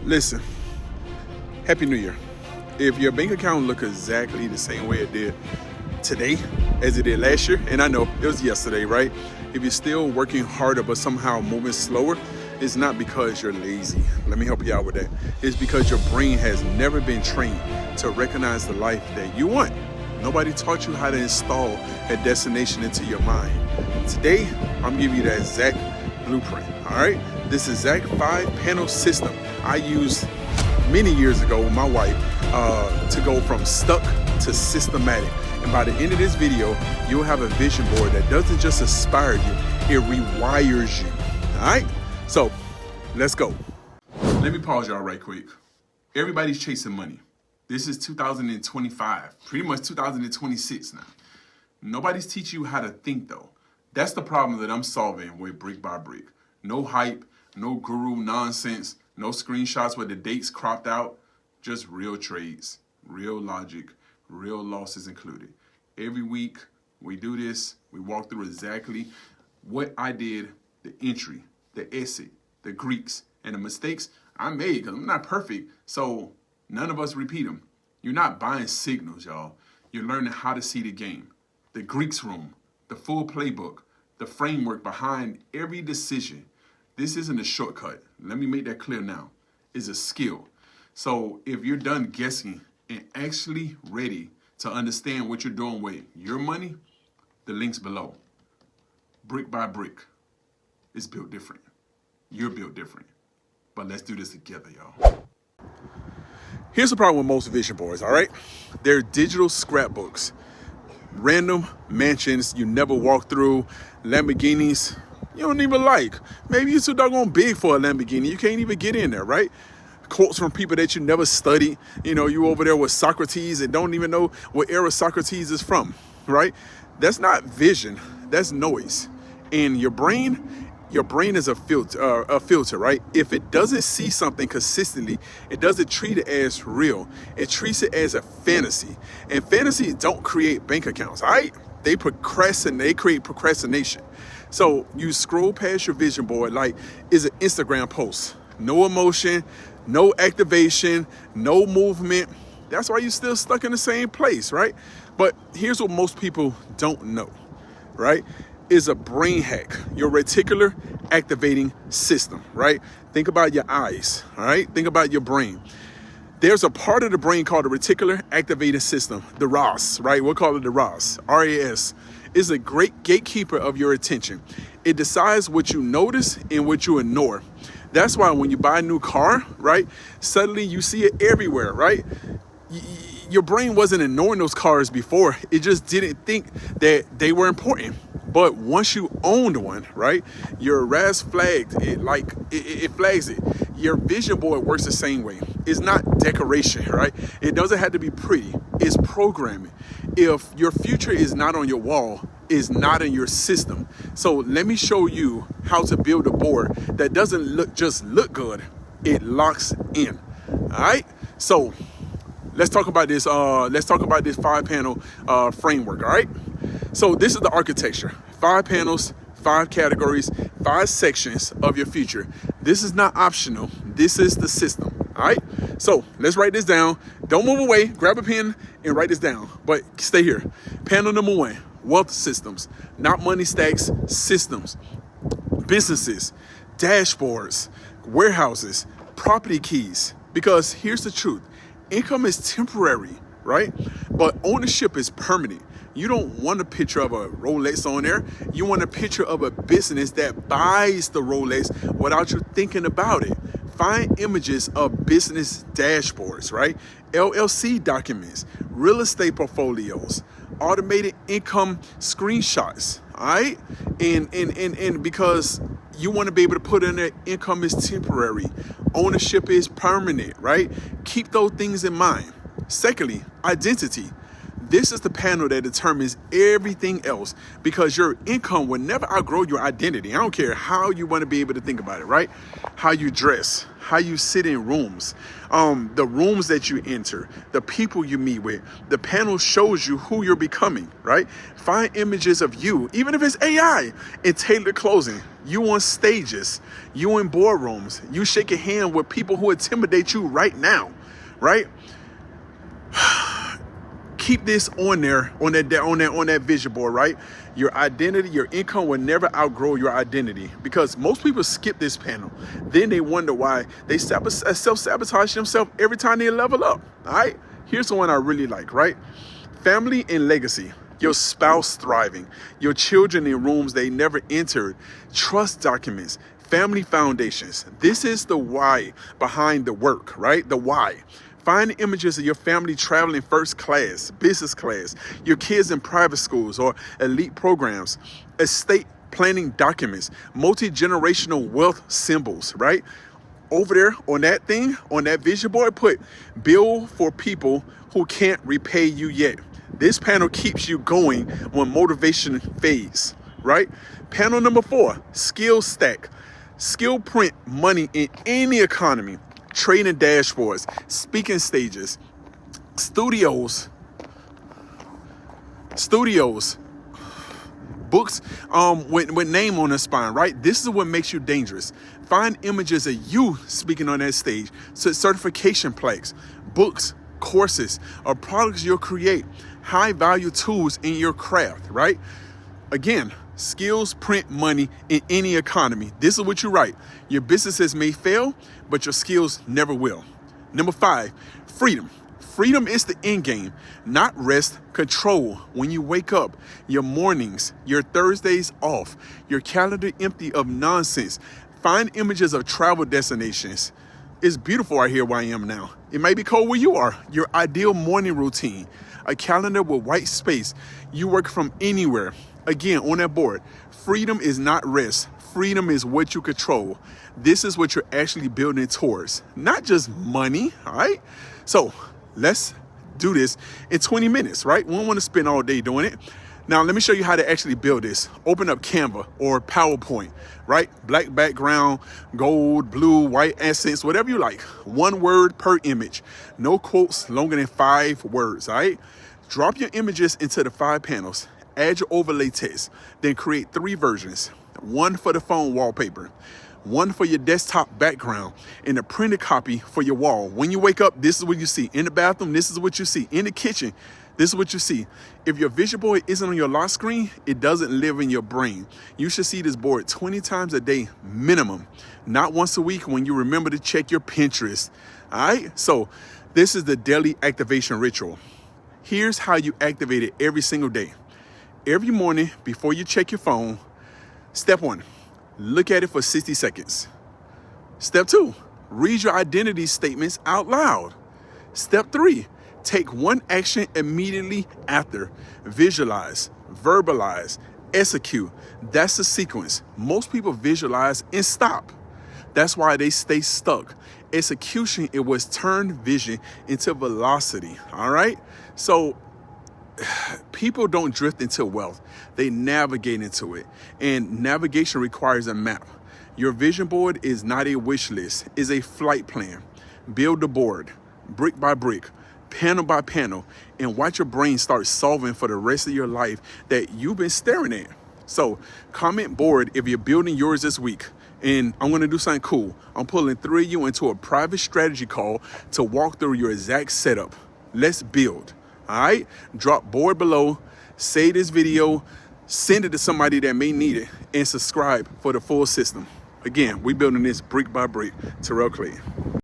Listen, Happy New Year. If your bank account look exactly the same way it did today as it did last year, and I know it was yesterday, right? If you're still working harder but somehow moving slower, it's not because you're lazy. Let me help you out with that. It's because your brain has never been trained to recognize the life that you want. Nobody taught you how to install a destination into your mind. Today, I'm giving you that exact blueprint, all right? This exact 5-panel system I used many years ago with my wife to go from stuck to systematic. And by the end of this video, you'll have a vision board that doesn't just inspire you, it rewires you, all right? So let's go. Let me pause y'all right quick. Everybody's chasing money. This is 2025, pretty much 2026 now. Nobody's teaching you how to think though. That's the problem that I'm solving with Brick by Brick. No hype, no guru nonsense, no screenshots with the dates cropped out, just real trades, real logic, real losses included. Every week we do this, we walk through exactly what I did, the entry, the exit, the Greeks, and the mistakes I made, because I'm not perfect, so none of us repeat them. You're not buying signals, y'all. You're learning how to see the game. The Greeks room, the full playbook, the framework behind every decision. This isn't a shortcut. Let me make that clear now. It's a skill. So if you're done guessing and actually ready to understand what you're doing with your money, the link's below. Brick by brick. It's built different. You're built different. But let's do this together, y'all. Here's the problem with most vision boards, all right? They're digital scrapbooks. Random mansions you never walk through, Lamborghinis you don't even like. Maybe you're too doggone big for a Lamborghini. You can't even get in there, right? Quotes from people that you never studied. You know, you over there with Socrates and don't even know what era Socrates is from, right? That's not vision. That's noise. And your brain is a filter, right? If it doesn't see something consistently, it doesn't treat it as real. It treats it as a fantasy. And fantasies don't create bank accounts, all right? They create procrastination. So you scroll past your vision board like it's an Instagram post. No emotion, no activation, no movement. That's why you're still stuck in the same place, right? But here's what most people don't know, right? Is a brain hack, your reticular activating system, right? Think about your eyes, all right? Think about your brain. There's a part of the brain called the reticular activating system, the RAS, right? We'll call it the RAS, R-A-S. Is a great gatekeeper of your attention. It decides what you notice and what you ignore. That's why when you buy a new car, right, suddenly you see it everywhere, right? Your brain wasn't ignoring those cars before. It just didn't think that they were important. But once you owned one, right, your RAS flagged it, like it flags it. Your vision board works the same way. It's not decoration, right? It doesn't have to be pretty. It's programming. If your future is not on your wall, it's not in your system. So let me show you how to build a board that doesn't just look good. It locks in. All right. So let's talk about this. Let's talk about this 5-panel framework. All right. So this is the architecture. 5 panels, 5 categories, 5 sections of your future. This is not optional. This is the system. All right. So let's write this down. Don't move away. Grab a pen and write this down. But stay here. Panel number 1, wealth systems, not money stacks, systems, businesses, dashboards, warehouses, property keys. Because here's the truth. Income is temporary, right? But ownership is permanent. You don't want a picture of a Rolex on there. You want a picture of a business that buys the Rolex without you thinking about it. Find images of business dashboards, right? LLC documents, real estate portfolios, automated income screenshots, all right? And because you want to be able to put in there, income is temporary, ownership is permanent, right? Keep those things in mind. Secondly, identity. This is the panel that determines everything else because your income will never outgrow your identity. I don't care how you want to be able to think about it, right? How you dress, how you sit in rooms, the rooms that you enter, the people you meet with. The panel shows you who you're becoming, right? Find images of you, even if it's AI, and tailor clothing. You on stages, you in boardrooms, you shake a hand with people who intimidate you right now, right? Keep this on there, on that vision board, right? Your identity, your income will never outgrow your identity, because most people skip this panel. Then they wonder why they self-sabotage themselves every time they level up. All right, here's the one I really like, right? Family and legacy. Your spouse thriving, your children in rooms they never entered, trust documents, family foundations. This is the why behind the work, right? The why. Find images of your family traveling first class, business class, your kids in private schools or elite programs, estate planning documents, multi-generational wealth symbols, right? Over there on that thing, on that vision board, put bill for people who can't repay you yet. This panel keeps you going when motivation fades, right? Panel number 4, skill stack. Skill print money in any economy. Trading dashboards, speaking stages, studios, books with name on the spine, right? This is what makes you dangerous. Find images of you speaking on that stage, certification plaques, books, courses, or products you'll create, high value tools in your craft, right? Again, skills print money in any economy. This is what you write. Your businesses may fail, but your skills never will. Number 5, freedom. Freedom is the end game, not rest, control. When you wake up, your mornings, your Thursdays off, your calendar empty of nonsense. Find images of travel destinations. It's beautiful right here where I am now. It may be cold where you are. Your ideal morning routine, a calendar with white space. You work from anywhere. Again, on that board, freedom is not rest. Freedom is what you control. This is what you're actually building towards, not just money, all right? So let's do this in 20 minutes, right? We don't want to spend all day doing it. Now, let me show you how to actually build this. Open up Canva or PowerPoint, right? Black background, gold, blue, white accents, whatever you like. 1 word per image. No quotes longer than 5 words, all right? Drop your images into the 5 panels. Add your overlay text. Then create 3 versions. 1 for the phone wallpaper, 1 for your desktop background, and a printed copy for your wall. When you wake up, this is what you see. In the bathroom, this is what you see. In the kitchen, this is what you see. If your vision board isn't on your lock screen, it doesn't live in your brain. You should see this board 20 times a day minimum, not once a week when you remember to check your Pinterest. All right, so this is the daily activation ritual. Here's how you activate it every single day. Every morning before you check your phone, step 1, look at it for 60 seconds. Step 2, read your identity statements out loud. Step 3, take 1 action immediately after. Visualize, verbalize, execute. That's the sequence. Most people visualize and stop. That's why they stay stuck. Execution, it was turn vision into velocity, all right? So people don't drift into wealth. They navigate into it. And navigation requires a map. Your vision board is not a wish list, it's a flight plan. Build the board, brick by brick, panel by panel, and watch your brain start solving for the rest of your life that you've been staring at. So comment board if you're building yours this week. And I'm going to do something cool. I'm pulling 3 of you into a private strategy call to walk through your exact setup. Let's build. All right, drop board below, save this video, send it to somebody that may need it, and subscribe for the full system. Again, we building this brick by brick. Terrell Clay.